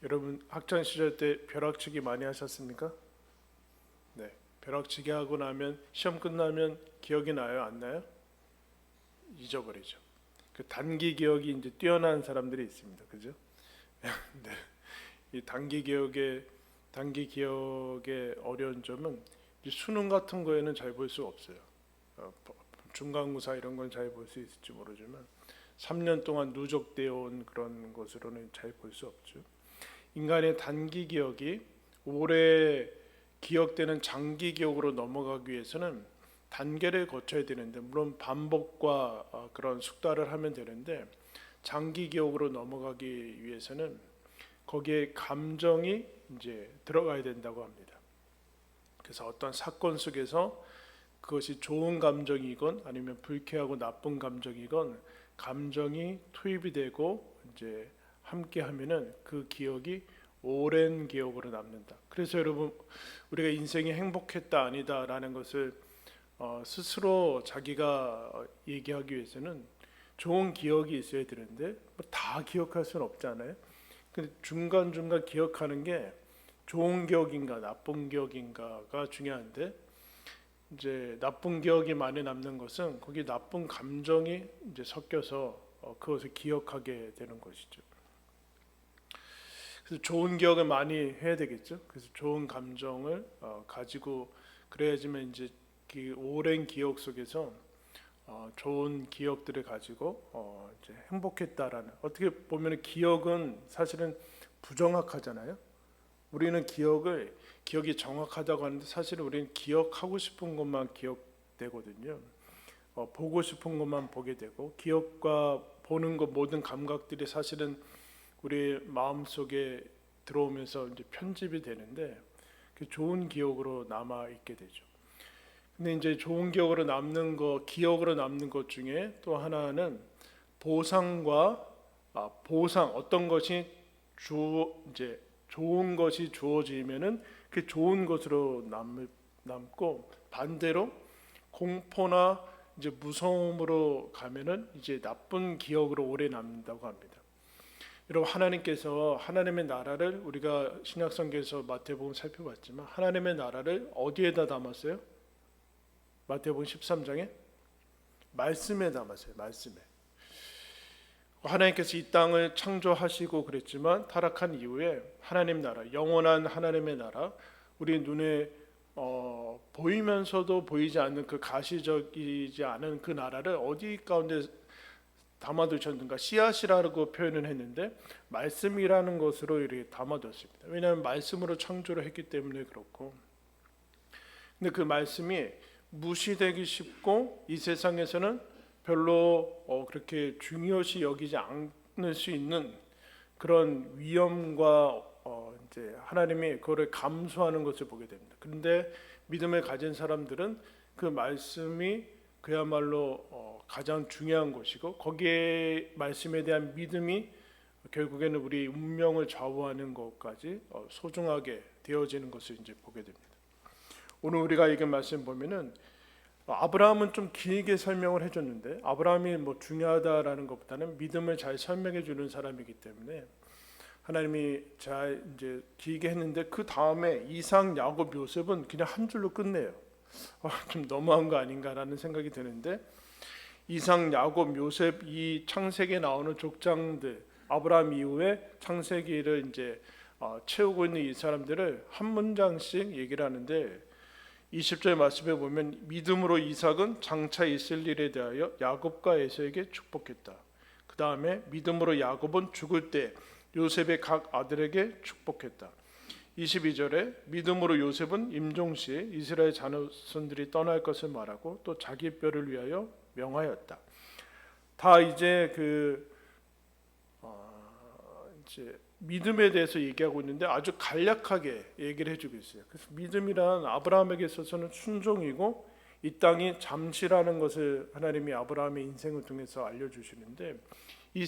여러분 학창 시절 때 벼락치기 많이 하셨습니까? 네. 벼락치기 하고 나면 시험 끝나면 기억이 나요, 안 나요? 잊어버리죠. 그 단기 기억이 이제 뛰어난 사람들이 있습니다. 그죠? 네. 이 단기 기억의 어려운 점은 이 수능 같은 거에는 잘 볼 수 없어요. 중간고사 이런 건 잘 볼 수 있을지 모르지만 3년 동안 누적되어 온 그런 것으로는 잘 볼 수 없죠. 인간의 단기 기억이 오래 기억되는 장기 기억으로 넘어가기 위해서는 단계를 거쳐야 되는데, 물론 반복과 그런 숙달을 하면 되는데, 장기 기억으로 넘어가기 위해서는 거기에 감정이 이제 들어가야 된다고 합니다. 그래서 어떤 사건 속에서 그것이 좋은 감정이건 아니면 불쾌하고 나쁜 감정이건 감정이 투입이 되고 이제 함께 하면은 그 기억이 오랜 기억으로 남는다. 그래서 여러분, 우리가 인생이 행복했다 아니다라는 것을 스스로 자기가 얘기하기 위해서는 좋은 기억이 있어야 되는데 다 기억할 수는 없잖아요. 근데 중간중간 기억하는 게 좋은 기억인가 나쁜 기억인가가 중요한데, 이제 나쁜 기억이 많이 남는 것은 거기 나쁜 감정이 이제 섞여서 그것을 기억하게 되는 것이죠. 그래서 좋은 기억을 많이 해야 되겠죠. 그래서 좋은 감정을 가지고 그래야지만 이제 그 오랜 기억 속에서 좋은 기억들을 가지고 이제 행복했다라는, 어떻게 보면 기억은 사실은 부정확하잖아요. 우리는 기억이 정확하다고 하는데 사실 우리는 기억하고 싶은 것만 기억되거든요. 보고 싶은 것만 보게 되고, 기억과 보는 것 모든 감각들이 사실은 우리 마음 속에 들어오면서 이제 편집이 되는데 그 좋은 기억으로 남아 있게 되죠. 근데 이제 좋은 기억으로 남는 것 중에 또 하나는 보상과 보상, 어떤 것이 이제 좋은 것이 주어지면은 그 좋은 것으로 남고, 반대로 공포나 이제 무서움으로 가면은 이제 나쁜 기억으로 오래 남는다고 합니다. 여러분, 하나님께서 하나님의 나라를, 우리가 신약성경에서 마태복음 살펴봤지만 하나님의 나라를 어디에다 담았어요? 마태복음 13장에 말씀에 담았어요. 말씀에. 하나님께서 이 땅을 창조하시고 그랬지만 타락한 이후에 하나님 나라, 영원한 하나님의 나라, 우리 눈에 보이면서도 보이지 않는 그 가시적이지 않은 그 나라를 어디 가운데 담아두셨는가? 씨앗이라고 표현을 했는데 말씀이라는 것으로 이렇게 담아뒀습니다. 왜냐하면 말씀으로 창조를 했기 때문에 그렇고, 근데 그 말씀이 무시되기 쉽고 이 세상에서는 별로 그렇게 중요시 여기지 않을 수 있는 그런 위험과 이제 하나님이 그거를 감수하는 것을 보게 됩니다. 그런데 믿음을 가진 사람들은 그 말씀이 그야말로 가장 중요한 것이고, 거기에 말씀에 대한 믿음이 결국에는 우리 운명을 좌우하는 것까지 소중하게 되어지는 것을 이제 보게 됩니다. 오늘 우리가 읽은 말씀 보면은 아브라함은 좀 길게 설명을 해줬는데, 아브라함이 뭐 중요하다라는 것보다는 믿음을 잘 설명해 주는 사람이기 때문에 하나님이 잘 이제 길게 했는데, 그 다음에 이삭, 야곱, 요셉은 그냥 한 줄로 끝내요. 좀 너무한 거 아닌가라는 생각이 드는데, 이삭, 야곱, 요셉, 이 창세기에 나오는 족장들, 아브라함 이후에 창세기를 이제 채우고 있는 이 사람들을 한 문장씩 얘기를 하는데, 20절 말씀에 보면 믿음으로 이삭은 장차 있을 일에 대하여 야곱과 에서에게 축복했다. 그 다음에 믿음으로 야곱은 죽을 때 요셉의 각 아들에게 축복했다. 22절에 믿음으로 요셉은 임종시에 이스라엘 자손들이 떠날 것을 말하고 또 자기 뼈를 위하여 명하였다. 다 이제 이제 믿음에 대해서 얘기하고 있는데 아주 간략하게 얘기를 해주고 있어요. 그래서 믿음이란 아브라함에게 있어서는 순종이고 이 땅이 잠시라는 것을 하나님이 아브라함의 인생을 통해서 알려주시는데, 이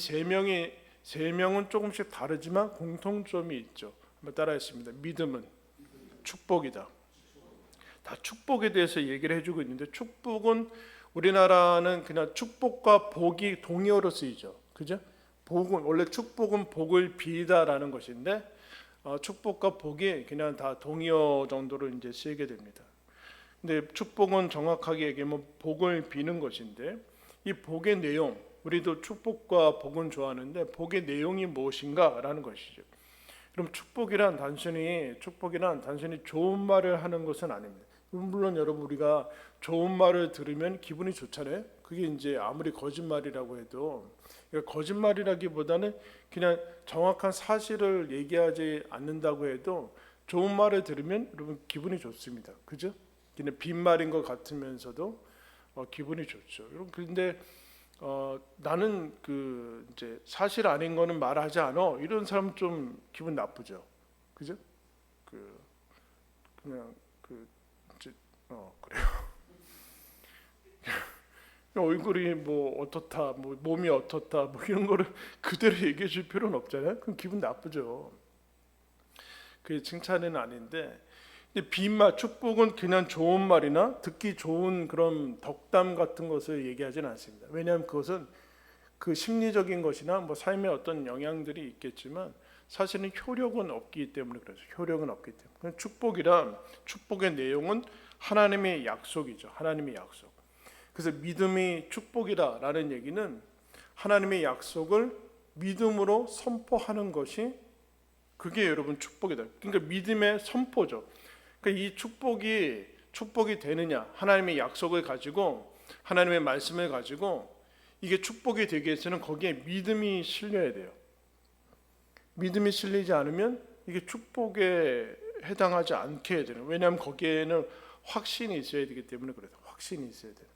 세 명은 조금씩 다르지만 공통점이 있죠. 한번 따라했습니다. 믿음은 축복이다. 다 축복에 대해서 얘기를 해주고 있는데, 축복은 우리나라는 그냥 축복과 복이 동의어로 쓰이죠. 그죠? 복은 원래 축복은 복을 비다라는 것인데 축복과 복이 그냥 다 동의어 정도로 이제 쓰이게 됩니다. 근데 축복은 정확하게 얘기하면 복을 비는 것인데 이 복의 내용, 우리도 축복과 복은 좋아하는데 복의 내용이 무엇인가라는 것이죠. 그럼 축복이란 단순히 좋은 말을 하는 것은 아닙니다. 물론 여러분 우리가 좋은 말을 들으면 기분이 좋잖아요. 그게 이제 아무리 거짓말이라고 해도 그러니까 거짓말이라기보다는 그냥 정확한 사실을 얘기하지 않는다고 해도 좋은 말을 들으면 여러분 기분이 좋습니다. 그죠? 그냥 빈말인 것 같으면서도 기분이 좋죠. 여러분 그런데 나는 그 이제 사실 아닌 거는 말하지 않아. 이런 사람 좀 기분 나쁘죠. 그죠? 그냥 이제 그래요. 얼굴이 뭐 어떻다, 뭐 몸이 어떻다, 뭐 이런 거를 그대로 얘기해 줄 필요는 없잖아요. 그럼 기분 나쁘죠. 그게 칭찬은 아닌데, 근데 빈말, 축복은 그냥 좋은 말이나 듣기 좋은 그런 덕담 같은 것을 얘기하지는 않습니다. 왜냐하면 그것은 그 심리적인 것이나 뭐 삶에 어떤 영향들이 있겠지만 사실은 효력은 없기 때문에 그래서 효력은 없기 때문에 축복의 내용은 하나님의 약속이죠. 하나님의 약속. 그래서 믿음이 축복이다라는 얘기는 하나님의 약속을 믿음으로 선포하는 것이 그게 여러분 축복이다. 그러니까 믿음의 선포죠. 그러니까 이 축복이 되느냐? 하나님의 약속을 가지고 하나님의 말씀을 가지고 이게 축복이 되기 위해서는 거기에 믿음이 실려야 돼요. 믿음이 실리지 않으면 이게 축복에 해당하지 않게 되는. 왜냐하면 거기에는 확신이 있어야 되기 때문에 그래요. 확신이 있어야 돼요.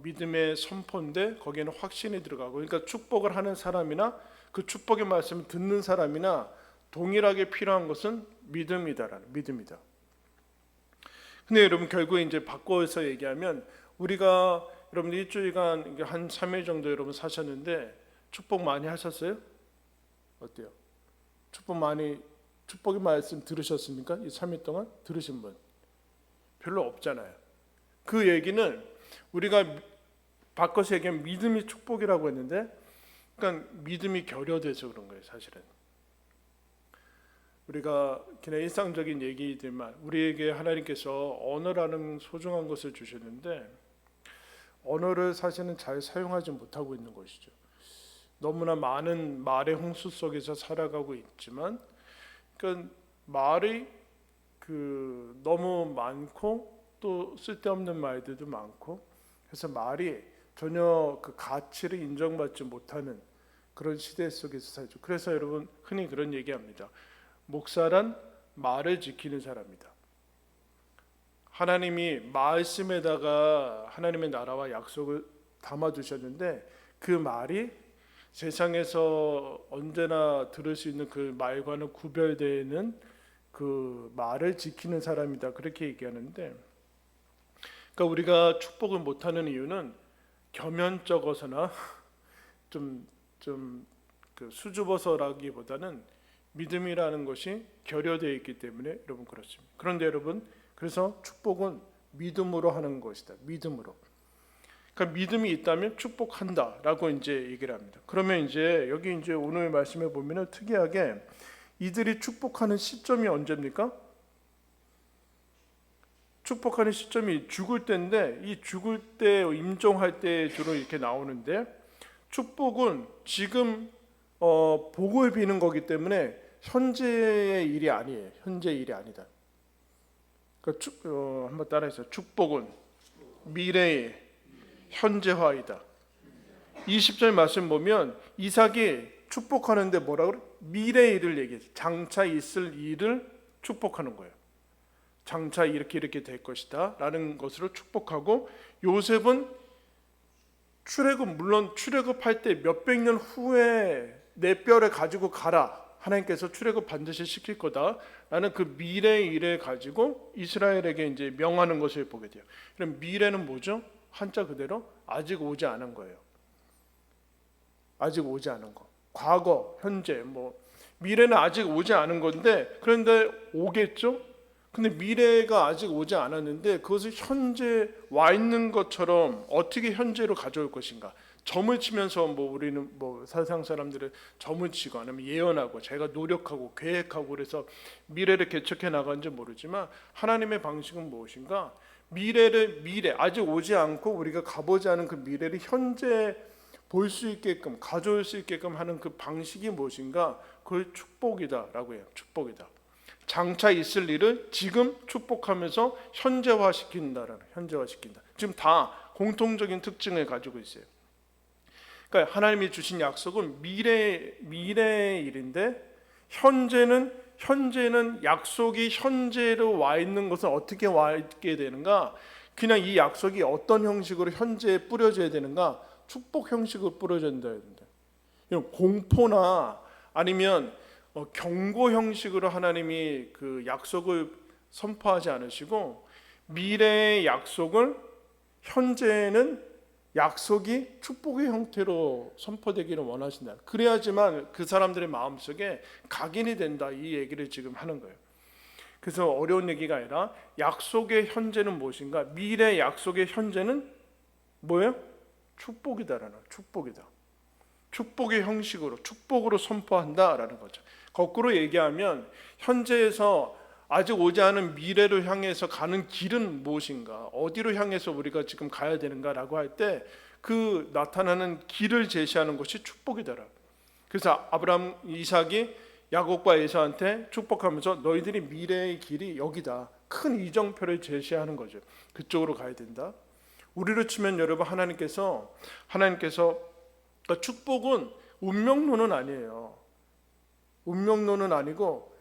믿음의 선포인데 거기에는 확신이 들어가고, 그러니까 축복을 하는 사람이나 그 축복의 말씀을 듣는 사람이나 동일하게 필요한 것은 믿음이다. 근데 여러분 결국에 이제 바꿔서 얘기하면 우리가 여러분 일주일간 한 3일 정도 여러분 사셨는데 축복 많이 하셨어요? 어때요? 축복의 말씀 들으셨습니까? 이 3일 동안 들으신 분 별로 없잖아요. 그 얘기는 우리가 바꿔서 얘기하면 믿음이 축복이라고 했는데, 그러니까 믿음이 결여돼서 그런 거예요. 사실은 우리가 그냥 일상적인 얘기들만, 우리에게 하나님께서 언어라는 소중한 것을 주셨는데 언어를 사실은 잘 사용하지 못하고 있는 것이죠. 너무나 많은 말의 홍수 속에서 살아가고 있지만, 그러니까 말이 너무 많고 또 쓸데없는 말들도 많고, 그래서 말이 전혀 그 가치를 인정받지 못하는 그런 시대 속에서 살죠. 그래서 여러분 흔히 그런 얘기합니다. 목사란 말을 지키는 사람이다. 하나님이 말씀에다가 하나님의 나라와 약속을 담아두셨는데 그 말이 세상에서 언제나 들을 수 있는 그 말과는 구별되는 그 말을 지키는 사람이다. 그렇게 얘기하는데, 그러니까 우리가 축복을 못하는 이유는 겸연쩍어서나 그 수줍어서라기보다는 믿음이라는 것이 결여되어 있기 때문에 여러분 그렇습니다. 그런데 여러분 그래서 축복은 믿음으로 하는 것이다. 믿음으로. 그러니까 믿음이 있다면 축복한다라고 이제 얘기를 합니다. 그러면 이제 여기 이제 오늘 말씀에 보면은 특이하게 이들이 축복하는 시점이 언제입니까? 축복하는 시점이 죽을 때인데, 이 죽을 때 임종할 때 주로 이렇게 나오는데, 축복은 지금 복을 비는 거기 때문에 현재의 일이 아니에요. 현재 일이 아니다. 그러니까 한번 따라해서 축복은 미래의 현재화이다. 20절 말씀 보면 이삭이 축복하는데 뭐라 그래? 미래의 일을 얘기해. 장차 있을 일을 축복하는 거예요. 장차 이렇게 될 것이다 라는 것으로 축복하고, 요셉은 물론 출애굽할 때 몇백 년 후에 내 뼈를 가지고 가라, 하나님께서 출애굽 반드시 시킬 거다 라는 그 미래의 일을 가지고 이스라엘에게 이제 명하는 것을 보게 돼요. 그럼 미래는 뭐죠? 한자 그대로 아직 오지 않은 거예요. 아직 오지 않은 거. 과거, 현재, 미래는 아직 오지 않은 건데, 그런데 오겠죠? 근데 미래가 아직 오지 않았는데 그것을 현재 와 있는 것처럼 어떻게 현재로 가져올 것인가, 점을 치면서 뭐 우리는 뭐 세상 사람들은 점을 치고 아니면 예언하고 자기가 노력하고 계획하고 그래서 미래를 개척해 나간지 모르지만 하나님의 방식은 무엇인가? 미래 아직 오지 않고 우리가 가보지 않은 그 미래를 현재 볼 수 있게끔 가져올 수 있게끔 하는 그 방식이 무엇인가? 그걸 축복이다라고 해요. 축복이다. 장차 있을 일을 지금 축복하면서 현재화시킨다라는 현재화시킨다. 지금 다 공통적인 특징을 가지고 있어요. 그러니까 하나님이 주신 약속은 미래의 일인데 현재는 약속이 현재로 와 있는 것은 어떻게 와 있게 되는가? 그냥 이 약속이 어떤 형식으로 현재에 뿌려져야 되는가? 축복 형식으로 뿌려져야 된다. 공포나 아니면 경고 형식으로 하나님이 그 약속을 선포하지 않으시고 미래의 약속을 현재는 약속이 축복의 형태로 선포되기를 원하신다. 그래야지만 그 사람들의 마음속에 각인이 된다. 이 얘기를 지금 하는 거예요. 그래서 어려운 얘기가 아니라 약속의 현재는 무엇인가? 미래 약속의 현재는 뭐예요? 축복이다라는 축복이다. 축복의 형식으로 축복으로 선포한다라는 거죠. 거꾸로 얘기하면 현재에서 아직 오지 않은 미래를 향해서 가는 길은 무엇인가? 어디로 향해서 우리가 지금 가야 되는가라고 할 때 그 나타나는 길을 제시하는 것이 축복이더라. 그래서 아브라함, 이삭이 야곱과 에사한테 축복하면서 너희들이 미래의 길이 여기다. 큰 이정표를 제시하는 거죠. 그쪽으로 가야 된다. 우리로 치면 여러분 하나님께서 그러니까 축복은 운명론은 아니에요. 운명론은 아니고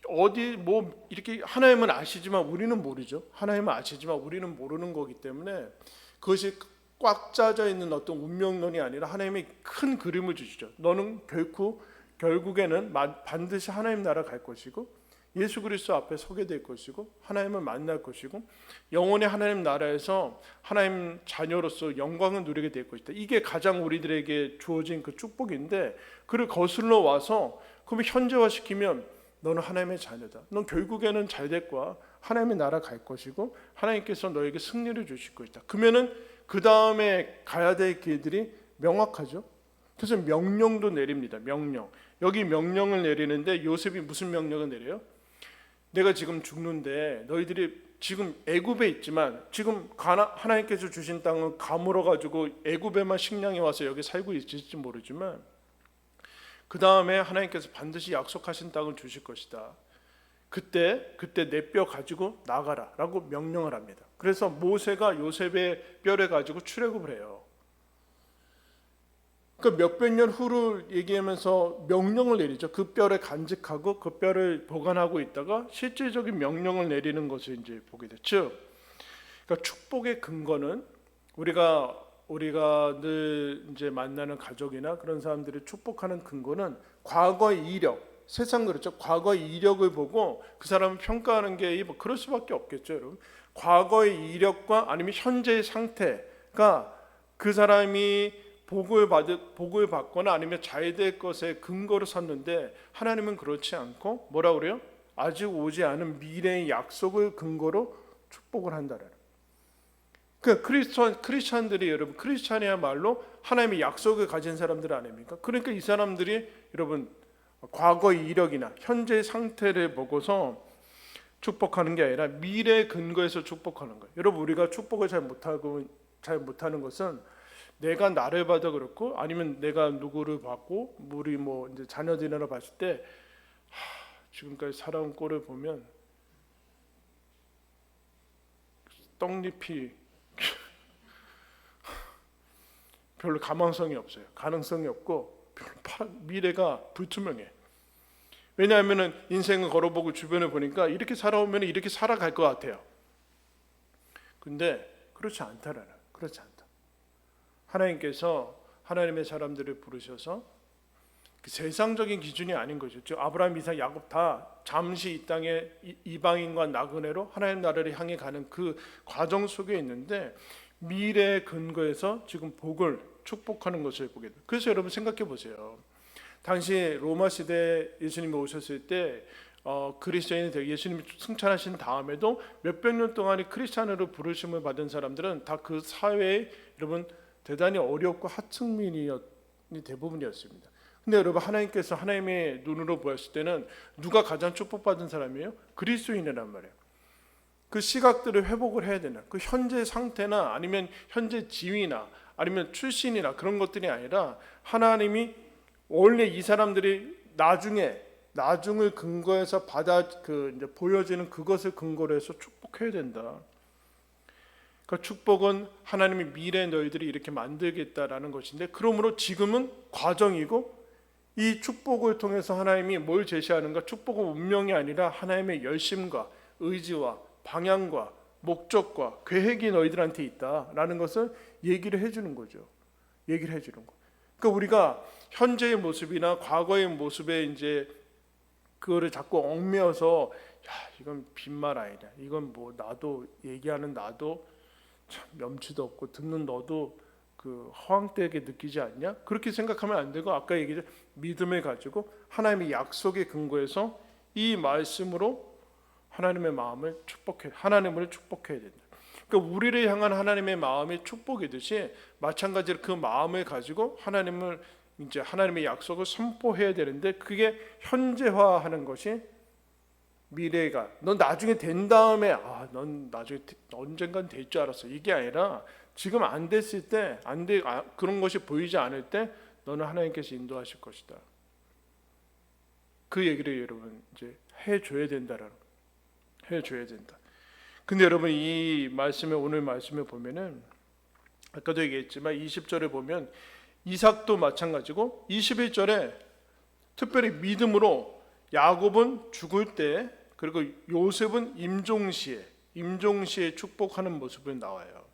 어디 뭐 이렇게 하나님은 아시지만 우리는 모르죠. 하나님은 아시지만 우리는 모르는 거기 때문에 그것이 꽉 짜져 있는 어떤 운명론이 아니라 하나님이 큰 그림을 주시죠. 너는 결국에는 반드시 하나님 나라 갈 것이고 예수 그리스도 앞에 서게 될 것이고 하나님을 만날 것이고 영원히 하나님 나라에서 하나님 자녀로서 영광을 누리게 될 것이다. 이게 가장 우리들에게 주어진 그 축복인데 그를 거슬러 와서 그러면 현재화시키면 너는 하나님의 자녀다. 넌 결국에는 잘 될 거야. 하나님의 나라 갈 것이고 하나님께서 너에게 승리를 주실 것이다. 그러면은 그 다음에 가야 될 길들이 명확하죠. 그래서 명령도 내립니다. 명령. 여기 명령을 내리는데 요셉이 무슨 명령을 내려요? 내가 지금 죽는데 너희들이 지금 애굽에 있지만 지금 하나님께서 주신 땅을 가물어 가지고 애굽에만 식량이 와서 여기 살고 있을지 모르지만 그 다음에 하나님께서 반드시 약속하신 땅을 주실 것이다. 그때 내 뼈 가지고 나가라라고 명령을 합니다. 그래서 모세가 요셉의 뼈를 가지고 출애굽을 해요. 그 몇백 년 후를 얘기하면서 명령을 내리죠. 그 뼈를 간직하고 그 뼈를 보관하고 있다가 실질적인 명령을 내리는 것을 이제 보게 됐죠. 그러니까 축복의 근거는 우리가 늘 이제 만나는 가족이나 그런 사람들이 축복하는 근거는 과거의 이력, 세상 그렇죠. 과거의 이력을 보고 그 사람을 평가하는 게 뭐 그럴 수밖에 없겠죠, 여러분. 과거의 이력과 아니면 현재의 상태가 그 사람이 복을 받거나 아니면 잘 될 것의 근거로 삼는데 하나님은 그렇지 않고 뭐라 그래요? 아직 오지 않은 미래의 약속을 근거로 축복을 한다라는. 그 크리스찬들이 여러분 크리스찬이야말로 하나님의 약속을 가진 사람들 아닙니까? 그러니까 이 사람들이 여러분 과거의 이력이나 현재의 상태를 보고서 축복하는 게 아니라 미래 근거에서 축복하는 거예요. 여러분 우리가 축복을 잘 못하는 것은 내가 나를 봐도 그렇고 아니면 내가 누구를 봤고 우리 뭐 이제 자녀들이나 봤을 때 지금까지 살아온 꼴을 보면 떡잎이 별로 가망성이 없어요. 가능성이 없고 미래가 불투명해. 왜냐하면 인생을 걸어보고 주변을 보니까 이렇게 살아오면 이렇게 살아갈 것 같아요. 근데 그렇지 않다라는. 그렇지 않다. 하나님께서 하나님의 사람들을 부르셔서 그 세상적인 기준이 아닌 거죠. 즉 아브라함, 이삭, 야곱 다 잠시 이 땅에 이방인과 나그네로 하나님 나라를 향해 가는 그 과정 속에 있는데 미래의 근거에서 지금 복을 축복하는 것을 보게 돼요. 그래서 여러분 생각해 보세요. 당시 로마 시대 예수님이 오셨을 때 그리스도인이 되고 예수님이 승천하신 다음에도 몇백 년 동안 크리스찬으로 부르심을 받은 사람들은 다 그 사회에 여러분 대단히 어렵고 하층민이 대부분이었습니다. 근데 여러분, 하나님께서 하나님의 눈으로 보았을 때는 누가 가장 축복받은 사람이에요? 그리스도인이란 말이에요. 그 시각들을 회복을 해야 되나? 그 현재 상태나 아니면 현재 지위나 아니면 출신이나 그런 것들이 아니라 하나님이 원래 이 사람들이 나중을 근거해서 이제 보여지는 그것을 근거로 해서 축복해야 된다. 그 축복은 하나님이 미래 너희들이 이렇게 만들겠다라는 것인데, 그러므로 지금은 과정이고, 이 축복을 통해서 하나님이 뭘 제시하는가? 축복은 운명이 아니라 하나님의 열심과 의지와 방향과 목적과 계획이 너희들한테 있다라는 것을 얘기를 해주는 거죠. 얘기를 해주는 거. 그러니까 우리가 현재의 모습이나 과거의 모습에 이제 그거를 자꾸 얽매여서, 야, 이건 빈말 아니냐, 이건 뭐 나도 얘기하는 나도 참 염치도 없고 듣는 너도 그 허황되게 느끼지 않냐? 그렇게 생각하면 안 되고, 아까 얘기했죠, 믿음을 가지고 하나님의 약속에 근거해서 이 말씀으로 하나님의 마음을 하나님을 축복해야 된다. 그러니까 우리를 향한 하나님의 마음이 축복이듯이 마찬가지로 그 마음을 가지고 하나님의 약속을 선포해야 되는데, 그게 현재화하는 것이 미래가 넌 나중에 된 다음에 넌 나중에 언젠간 될 줄 알았어, 이게 아니라 지금 안 됐을 때 그런 것이 보이지 않을 때 너는 하나님께서 인도하실 것이다. 그 얘기를 여러분 이제 해줘야 된다. 근데 여러분, 이 말씀에, 오늘 말씀에 보면은 아까도 얘기했지만 20절에 보면 이삭도 마찬가지고 21절에 특별히 믿음으로 야곱은 죽을 때, 그리고 요셉은 임종시에 축복하는 모습이 나와요.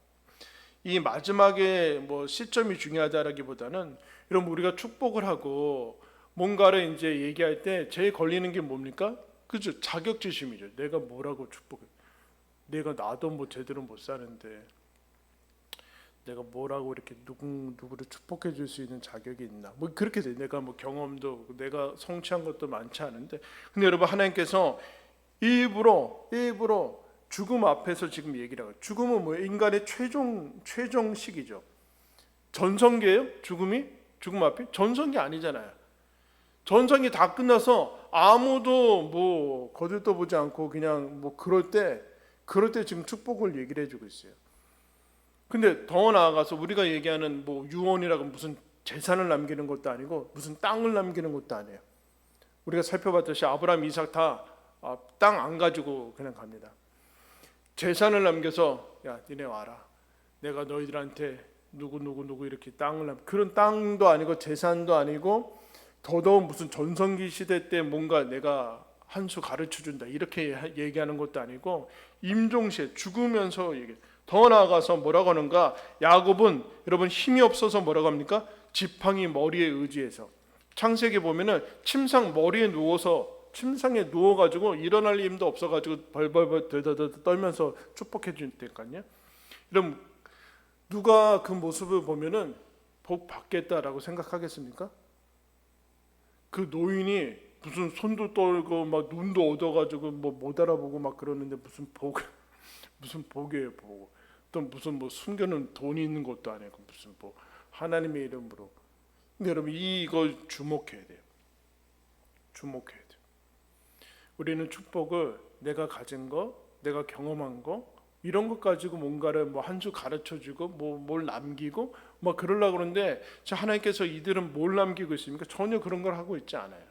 이 마지막에 뭐 시점이 중요하다라기보다는, 여러분, 우리가 축복을 하고 뭔가를 이제 얘기할 때 제일 걸리는 게 뭡니까? 그죠? 자격지심이죠. 내가 뭐라고 축복해? 나도 뭐 제대로 못 사는데 내가 뭐라고 이렇게 누구를 축복해 줄 수 있는 자격이 있나? 뭐 그렇게 돼. 내가 뭐 경험도, 내가 성취한 것도 많지 않은데. 근데 여러분, 하나님께서 일부러 죽음 앞에서 지금 얘기를 하고, 죽음은 뭐 인간의 최종 시기죠. 전성기예요? 죽음 앞에? 전성기 아니잖아요. 전성기 다 끝나서 아무도 뭐 거들떠보지 않고 그냥 뭐 그럴 때 지금 축복을 얘기를 해주고 있어요. 근데 더 나아가서 우리가 얘기하는 뭐 유언이라고 무슨 재산을 남기는 것도 아니고 무슨 땅을 남기는 것도 아니에요. 우리가 살펴봤듯이 아브라함, 이삭 다 땅 안 가지고 그냥 갑니다. 재산을 남겨서, 야, 니네 와라, 내가 너희들한테 누구 이렇게 그런 땅도 아니고 재산도 아니고, 더더욱 무슨 전성기 시대 때 뭔가 내가 한 수 가르쳐 준다 이렇게 얘기하는 것도 아니고, 임종시에 죽으면서 얘기. 더 나아가서 뭐라고 하는가? 야곱은 여러분 힘이 없어서 뭐라고 합니까? 지팡이 머리에 의지해서. 창세기 보면은 침상에 누워가지고 일어날 힘도 없어가지고 벌벌 떨면서 축복해 준다니까요. 그럼 누가 그 모습을 보면은 복 받겠다라고 생각하겠습니까? 그 노인이 무슨 손도 떨고 막 눈도 얻어가지고 뭐 못 알아보고 막 그러는데 무슨 복이에요, 복. 또 무슨 뭐 숨겨놓은 돈이 있는 것도 아니고 무슨 뭐 하나님의 이름으로. 근데 여러분, 이걸 주목해야 돼요. 우리는 축복을 내가 가진 거, 내가 경험한 거, 이런 것 가지고 뭔가를 뭐 한 수 가르쳐주고 뭘 남기고 뭐 그러려고 그러는데, 하나님께서 이들은 뭘 남기고 있습니까? 전혀 그런 걸 하고 있지 않아요.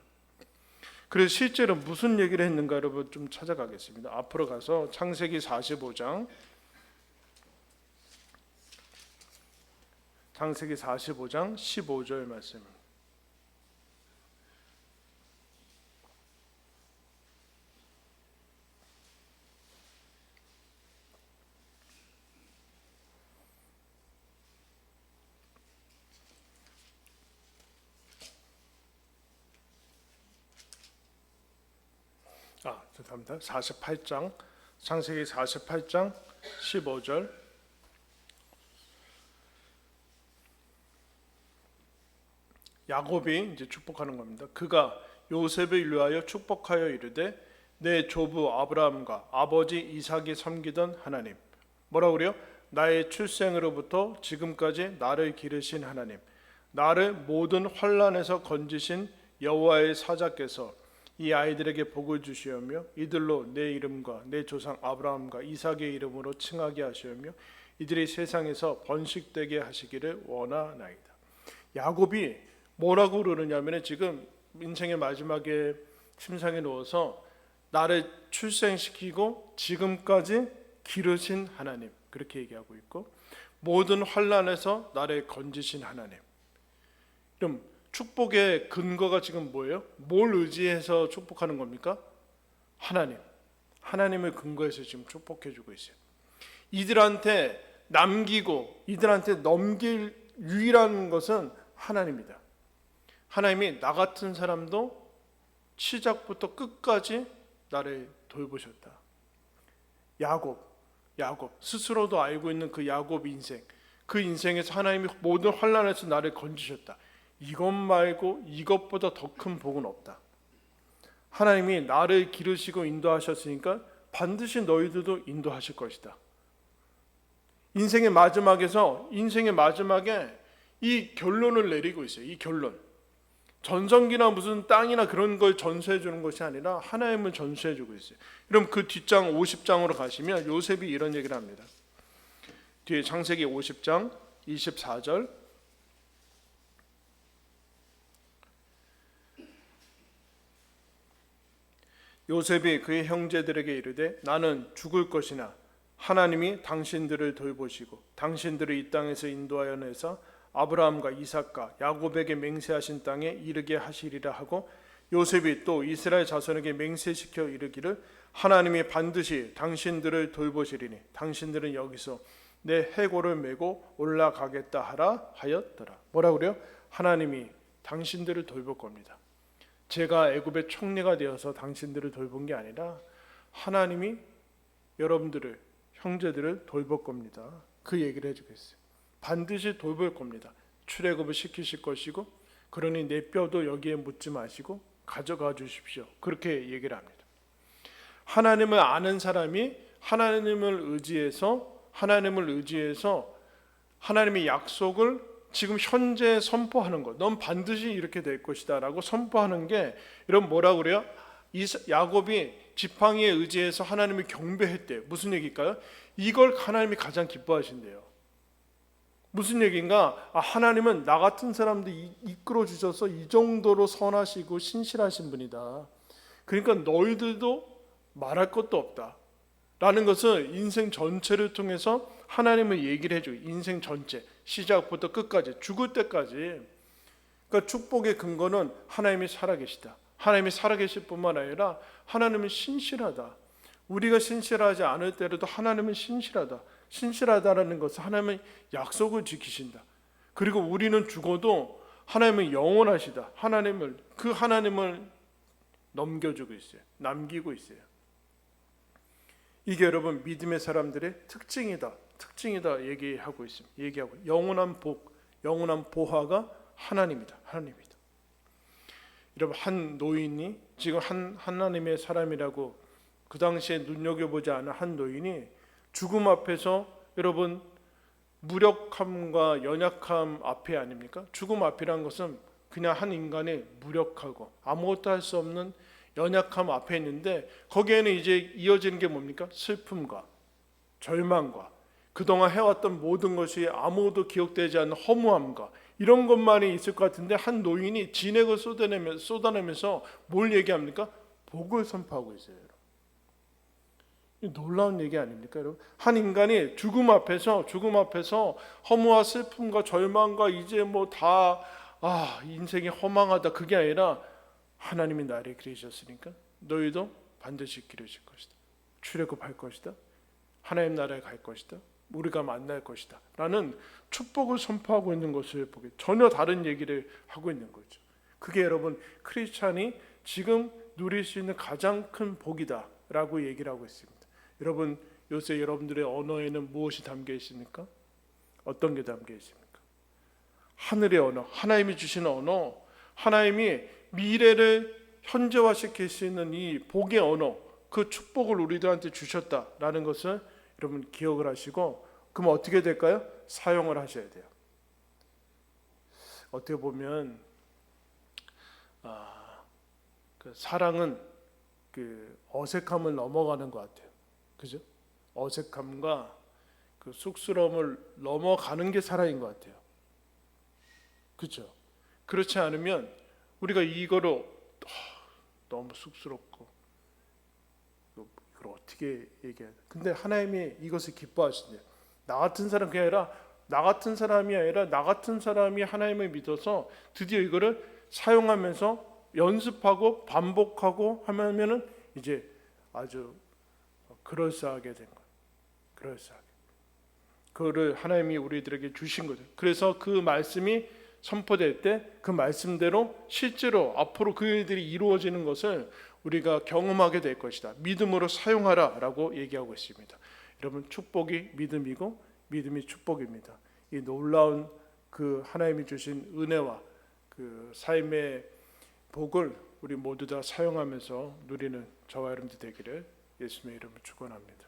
그래서 실제로 무슨 얘기를 했는가 여러분 좀 찾아가겠습니다. 앞으로 가서 창세기 45장 15절 말씀. 죄송합니다. 48장, 창세기 48장 15절. 야곱이 이제 축복하는 겁니다. 그가 요셉을 위하여 축복하여 이르되, 내 조부 아브라함과 아버지 이삭이 섬기던 하나님. 뭐라고 그래요? 나의 출생으로부터 지금까지 나를 기르신 하나님, 나를 모든 환난에서 건지신 여호와의 사자께서 이 아이들에게 복을 주시오며 이들로 내 이름과 내 조상 아브라함과 이삭의 이름으로 칭하게 하시오며 이들이 세상에서 번식되게 하시기를 원하나이다. 야곱이 뭐라고 그러느냐면 지금 인생의 마지막에 침상에 누워서 나를 출생시키고 지금까지 기르신 하나님, 그렇게 얘기하고 있고, 모든 환난에서 나를 건지신 하나님. 그럼 축복의 근거가 지금 뭐예요? 뭘 의지해서 축복하는 겁니까? 하나님. 하나님을 근거해서 지금 축복해 주고 있어요. 이들한테 남기고 이들한테 넘길 유일한 것은 하나님이다. 하나님이 나 같은 사람도 시작부터 끝까지 나를 돌보셨다. 야곱 스스로도 알고 있는 그 야곱 인생, 그 인생에서 하나님이 모든 환난에서 나를 건지셨다. 이것 말고 이것보다 더 큰 복은 없다. 하나님이 나를 기르시고 인도하셨으니까 반드시 너희들도 인도하실 것이다. 인생의 마지막에 이 결론을 내리고 있어요. 이 결론. 전성기나 무슨 땅이나 그런 걸 전수해 주는 것이 아니라 하나님을 전수해 주고 있어요. 그럼 그 뒷장 50장으로 가시면 요셉이 이런 얘기를 합니다. 뒤에 창세기 50장 24절, 요셉이 그의 형제들에게 이르되 나는 죽을 것이나 하나님이 당신들을 돌보시고 당신들을 이 땅에서 인도하여 내사 아브라함과 이삭과 야곱에게 맹세하신 땅에 이르게 하시리라 하고, 요셉이 또 이스라엘 자손에게 맹세시켜 이르기를 하나님이 반드시 당신들을 돌보시리니 당신들은 여기서 내 해골을 메고 올라가겠다 하라 하였더라. 뭐라 그래요? 하나님이 당신들을 돌볼 겁니다. 제가 애굽의 총리가 되어서 당신들을 돌본 게 아니라 하나님이 여러분들을, 형제들을 돌볼 겁니다. 그 얘기를 해주고 있어요. 반드시 돌볼 겁니다. 출애굽을 시키실 것이고, 그러니 내 뼈도 여기에 묻지 마시고 가져가 주십시오. 그렇게 얘기를 합니다. 하나님을 아는 사람이 하나님을 의지해서 하나님의 약속을 지금 현재 선포하는 것, 넌 반드시 이렇게 될 것이다 라고 선포하는 게, 이런 뭐라고 그래요? 야곱이 지팡이에 의지해서 하나님을 경배했대요. 무슨 얘기일까요? 이걸 하나님이 가장 기뻐하신대요. 무슨 얘기인가? 하나님은 나 같은 사람도 이끌어 주셔서 이 정도로 선하시고 신실하신 분이다. 그러니까 너희들도 말할 것도 없다 라는 것을 인생 전체를 통해서 하나님을 얘기를 해줘요. 인생 전체, 시작부터 끝까지, 죽을 때까지. 그러니까 축복의 근거는 하나님이 살아계시다. 하나님이 살아계실 뿐만 아니라 하나님은 신실하다. 우리가 신실하지 않을 때라도 하나님은 신실하다. 신실하다라는 것은 하나님은 약속을 지키신다. 그리고 우리는 죽어도 하나님은 영원하시다. 그 하나님을 넘겨주고 있어요. 남기고 있어요. 이게 여러분 믿음의 사람들의 특징이다 얘기하고 있습니다. 얘기하고 영원한 복, 영원한 보화가 하나님이다. 여러분 한 노인이 지금 하나님의 사람이라고 그 당시에 눈여겨보지 않은 한 노인이 죽음 앞에서, 여러분 무력함과 연약함 앞에 아닙니까? 죽음 앞이란 것은 그냥 한 인간의 무력하고 아무것도 할 수 없는 연약함 앞에 있는데, 거기에는 이제 이어지는 게 뭡니까? 슬픔과 절망과 그동안 해왔던 모든 것이 아무것도 기억되지 않는 허무함과 이런 것만이 있을 것 같은데, 한 노인이 진액을 쏟아내면서 뭘 얘기합니까? 복을 선포하고 있어요. 놀라운 얘기 아닙니까, 여러분? 한 인간이 죽음 앞에서 허무와 슬픔과 절망과 이제 뭐 다 인생이 허망하다, 그게 아니라 하나님이 나를 기르셨으니까 너희도 반드시 기르실 것이다. 출애굽할 것이다. 하나님 나라에 갈 것이다. 우리가 만날 것이다 라는 축복을 선포하고 있는 것을 보게, 전혀 다른 얘기를 하고 있는 거죠. 그게 여러분 크리스찬이 지금 누릴 수 있는 가장 큰 복이다 라고 얘기를 하고 있습니다. 여러분 요새 여러분들의 언어에는 무엇이 담겨 있습니까? 어떤 게 담겨 있습니까? 하늘의 언어, 하나님이 주시는 언어, 하나님이 미래를 현재화시킬 수 있는 이 복의 언어, 그 축복을 우리들한테 주셨다라는 것을 여러분 기억을 하시고 그럼 어떻게 될까요? 사용을 하셔야 돼요. 어떻게 보면 그 사랑은 그 어색함을 넘어가는 것 같아요. 그죠? 어색함과 그 쑥스러움을 넘어가는 게 사랑인 것 같아요. 그렇죠? 그렇지 않으면 우리가 이거로 너무 쑥스럽고 이걸 어떻게 얘기해야 돼? 근데 하나님이 이것을 기뻐하신대요. 나 같은 사람 그게 아니라 나 같은 사람이 아니라 나 같은 사람이 하나님을 믿어서 드디어 이거를 사용하면서 연습하고 반복하고 하면은 이제 아주 그럴싸하게 된 거예요. 그럴싸하게. 그거를 하나님이 우리들에게 주신 거죠. 그래서 그 말씀이 선포될 때 그 말씀대로 실제로 앞으로 그 일들이 이루어지는 것을 우리가 경험하게 될 것이다. 믿음으로 사용하라라고 얘기하고 있습니다. 여러분, 축복이 믿음이고 믿음이 축복입니다. 이 놀라운 그 하나님이 주신 은혜와 그 삶의 복을 우리 모두 다 사용하면서 누리는 저와 여러분들 되기를 예수님의 이름으로 축원합니다.